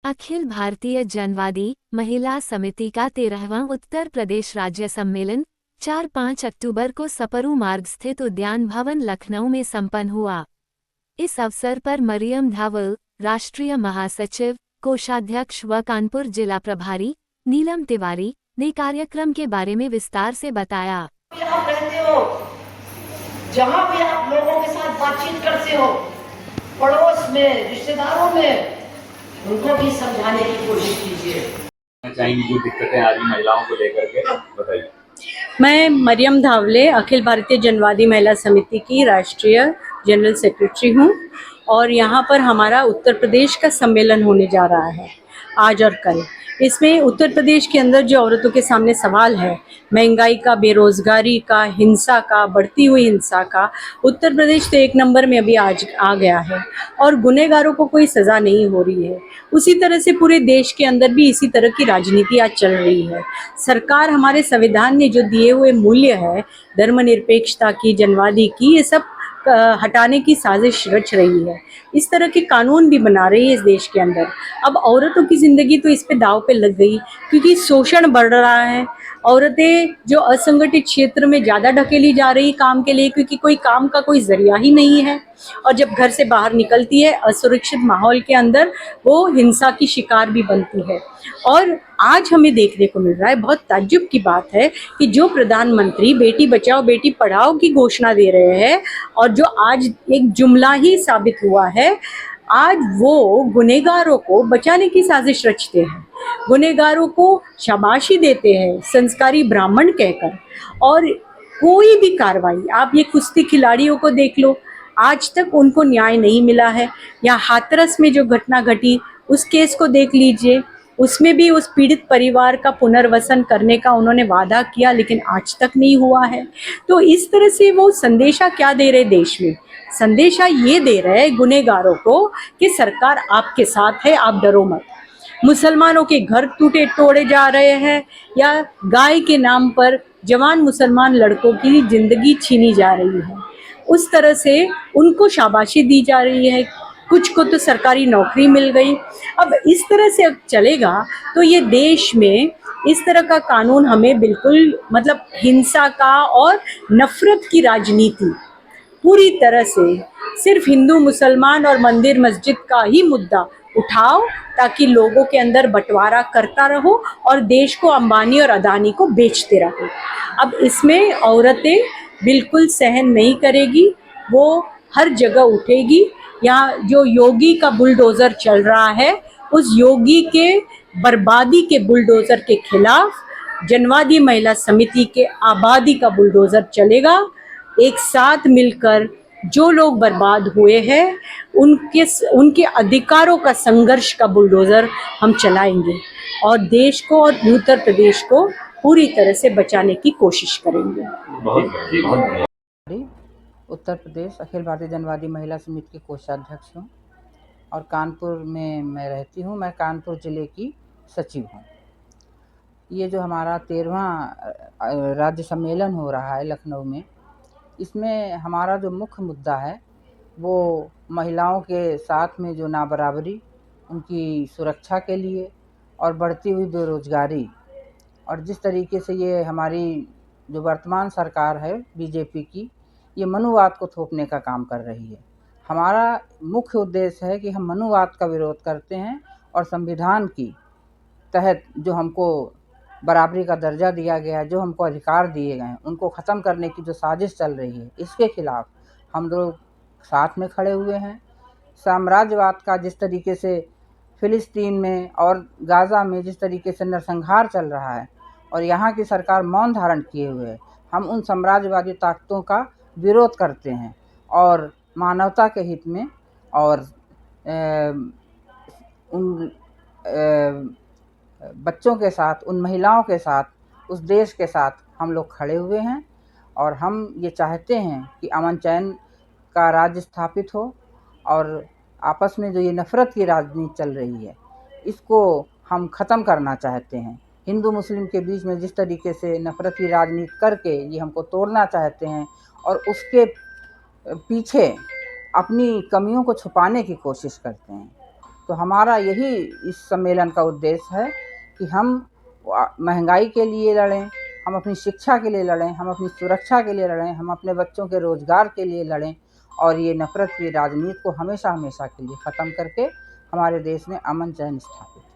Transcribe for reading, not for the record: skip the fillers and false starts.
अखिल भारतीय जनवादी महिला समिति का 13वां उत्तर प्रदेश राज्य सम्मेलन 4-5 अक्टूबर को सपरू मार्ग स्थित उद्यान भवन लखनऊ में संपन्न हुआ। इस अवसर पर मरियम धावल, राष्ट्रीय महासचिव, कोषाध्यक्ष व कानपुर जिला प्रभारी नीलम तिवारी ने कार्यक्रम के बारे में विस्तार से बताया। आप रहते हो, जहाँ भी आप लोगों के साथ बातचीत करते हो, पड़ोस में, रिश्तेदारों में, उनको भी समझाने की कोशिश कीजिए। चाहेंगी जो दिक्कतें आ रही महिलाओं को लेकर के बताइए। मैं मरियम धावले, अखिल भारतीय जनवादी महिला समिति की राष्ट्रीय जनरल सेक्रेटरी हूँ और यहाँ पर हमारा उत्तर प्रदेश का सम्मेलन होने जा रहा है आज और कल। इसमें उत्तर प्रदेश के अंदर जो औरतों के सामने सवाल है, महंगाई का, बेरोजगारी का, हिंसा का, बढ़ती हुई हिंसा का, उत्तर प्रदेश तो 1 नंबर में अभी आज आ गया है और गुनहगारों को कोई सज़ा नहीं हो रही है। उसी तरह से पूरे देश के अंदर भी इसी तरह की राजनीति आज चल रही है। सरकार हमारे संविधान ने जो दिए हुए मूल्य है, धर्मनिरपेक्षता की, जनवादी की, ये सब हटाने की साजिश रच रही है। इस तरह के कानून भी बना रही है इस देश के अंदर। अब औरतों की ज़िंदगी तो इस पे दाव पे लग गई क्योंकि शोषण बढ़ रहा है। औरतें जो असंगठित क्षेत्र में ज़्यादा ढकेली जा रही काम के लिए क्योंकि कोई काम का कोई ज़रिया ही नहीं है और जब घर से बाहर निकलती है असुरक्षित माहौल के अंदर वो हिंसा की शिकार भी बनती है। और आज हमें देखने को मिल रहा है, बहुत ताज्जुब की बात है कि जो प्रधानमंत्री बेटी बचाओ बेटी पढ़ाओ की घोषणा दे रहे हैं और जो आज एक जुमला ही साबित हुआ है, आज वो गुनहगारों को बचाने की साजिश रचते हैं, गुनहगारों को शाबाशी देते हैं संस्कारी ब्राह्मण कहकर। और कोई भी कार्रवाई, आप ये कुश्ती खिलाड़ियों को देख लो, आज तक उनको न्याय नहीं मिला है। या हाथरस में जो घटना घटी उस केस को देख लीजिए, उसमें भी उस पीड़ित परिवार का पुनर्वसन करने का उन्होंने वादा किया लेकिन आज तक नहीं हुआ है। तो इस तरह से वो संदेशा क्या दे रहे देश में? संदेशा ये दे रहे गुनहगारों को कि सरकार आपके साथ है, आप डरो मत। मुसलमानों के घर टूटे तोड़े जा रहे हैं या गाय के नाम पर जवान मुसलमान लड़कों की ज़िंदगी छीनी जा रही है, उस तरह से उनको शाबाशी दी जा रही है। कुछ को तो सरकारी नौकरी मिल गई। अब इस तरह से चलेगा तो ये देश में इस तरह का कानून हमें बिल्कुल मतलब हिंसा का और नफरत की राजनीति पूरी तरह से सिर्फ हिंदू मुसलमान और मंदिर मस्जिद का ही मुद्दा उठाओ ताकि लोगों के अंदर बंटवारा करता रहो और देश को अंबानी और अदानी को बेचते रहो। अब इसमें औरतें बिल्कुल सहन नहीं करेगी, वो हर जगह उठेगी। यहाँ जो योगी का बुलडोज़र चल रहा है, उस योगी के बर्बादी के बुलडोज़र के खिलाफ जनवादी महिला समिति के आबादी का बुलडोज़र चलेगा। एक साथ मिलकर जो लोग बर्बाद हुए हैं उनके अधिकारों का संघर्ष का बुलडोज़र हम चलाएंगे और देश को और उत्तर प्रदेश को पूरी तरह से बचाने की कोशिश करेंगे। उत्तर प्रदेश अखिल भारतीय जनवादी महिला समिति के कोषाध्यक्ष हूँ और कानपुर में मैं रहती हूँ। मैं कानपुर ज़िले की सचिव हूँ। ये जो हमारा 13वां राज्य सम्मेलन हो रहा है लखनऊ में, इसमें हमारा जो मुख्य मुद्दा है वो महिलाओं के साथ में जो नाबराबरी, उनकी सुरक्षा के लिए और बढ़ती हुई बेरोज़गारी और जिस तरीके से ये हमारी जो वर्तमान सरकार है बीजेपी की, ये मनुवाद को थोपने का काम कर रही है। हमारा मुख्य उद्देश्य है कि हम मनुवाद का विरोध करते हैं और संविधान की तहत जो हमको बराबरी का दर्जा दिया गया है, जो हमको अधिकार दिए गए हैं, उनको ख़त्म करने की जो साजिश चल रही है, इसके खिलाफ़ हम लोग साथ में खड़े हुए हैं। साम्राज्यवाद का जिस तरीके से फ़िलिस्तीन में और गाज़ा में जिस तरीके से नरसंहार चल रहा है और यहाँ की सरकार मौन धारण किए हुए है, हम उन साम्राज्यवादी ताकतों का विरोध करते हैं और मानवता के हित में और उन बच्चों के साथ, उन महिलाओं के साथ, उस देश के साथ हम लोग खड़े हुए हैं और हम ये चाहते हैं कि अमन चैन का राज्य स्थापित हो और आपस में जो ये नफ़रत की राजनीति चल रही है, इसको हम ख़त्म करना चाहते हैं। हिंदू मुस्लिम के बीच में जिस तरीके से नफ़रत की राजनीति करके ये हमको तोड़ना चाहते हैं और उसके पीछे अपनी कमियों को छुपाने की कोशिश करते हैं। तो हमारा यही इस सम्मेलन का उद्देश्य है कि हम महंगाई के लिए लड़ें, हम अपनी शिक्षा के लिए लड़ें, हम अपनी सुरक्षा के लिए लड़ें, हम अपने बच्चों के रोज़गार के लिए लड़ें और ये नफ़रत की राजनीति को हमेशा हमेशा के लिए ख़त्म करके हमारे देश में अमन चैन स्थापित